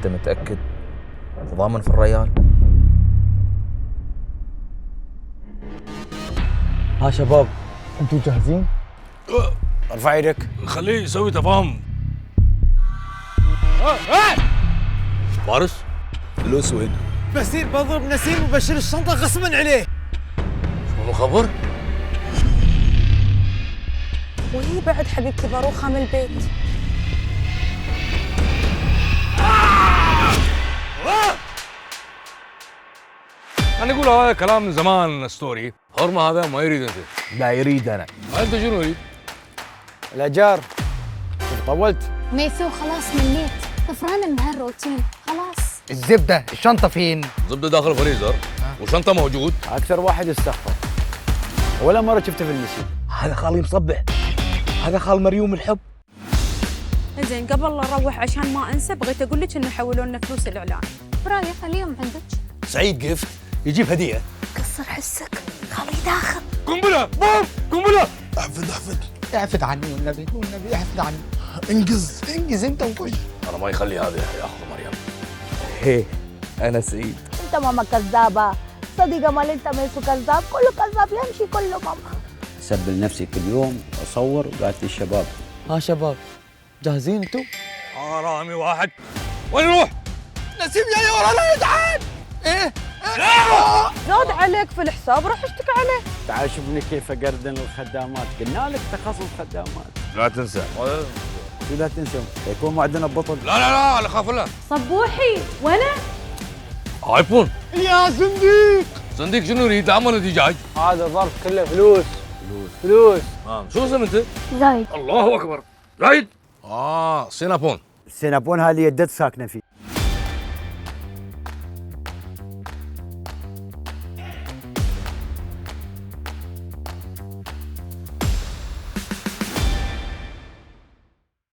انت متأكد؟ ضامن في الريال؟ ها شباب، انتوا جاهزين؟ ارفع ايدك. خليه يسوي تفاهم. فارس فلوس وين؟ بصير بضرب نسيم وبشيل الشنطة غصبا عليه. شو خبر؟ وهي بعد حبيبتي باروخة من البيت. انا اقول هذا كلام من زمان ستوري. حرمه هذا ما يريد انت. لا يريد أنا. انت شنو يريد؟ الاجار. شوف طولت. ميسو خلاص مليت، طفرانة من هالروتين، خلاص. الزبدة، الشنطة فين؟ زبده داخل الفريزر وشنطه موجود. اكثر واحد يستغفر. ولا مره شفته في النسيم. هذا خالي مصبح، هذا خال مريوم الحب. زين قبل لا اروح عشان ما انسى بغيت اقول لك انه حولوا لنا فلوس الاعلان. برايك خليهم عندك. سعيد جيفت يجيب هديه. كسر حسك، خليه داخل. قنبله بوم قنبله. اعفد عني والنبي، اعفد عني. انجز انت وخش. انا ما يخلي هذا ياخذ مريم. هي أنا سعيد. انت ماما كذابة، صديقة مال انت ميسو كذاب، كله كذاب يمشي كله ماما. سبل نفسي كل يوم اصور وقعدت الشباب. ها شباب، جاهزين انتوا؟ رامي واحد. وين نروح؟ نسيم جاي ورانا يا جدعان. ايه؟ زاد عليك في الحساب راح اشتكي عليه. تعال شوفني كيف اقردن الخدامات، قلنا لك تخصص خدامات. لا تنسى. لا تنسوا يكون معدنا بطل. لا لا خاف الله. صبوحي وانا ايفون. يا صنديق. صنديق شنو يريد؟ عمل دجاج. هذا ظرف كله فلوس. فلوس. شو اسم انت؟ زايد. الله اكبر. زايد. سينابون. السينابون هذه الدد ساكنه فيه.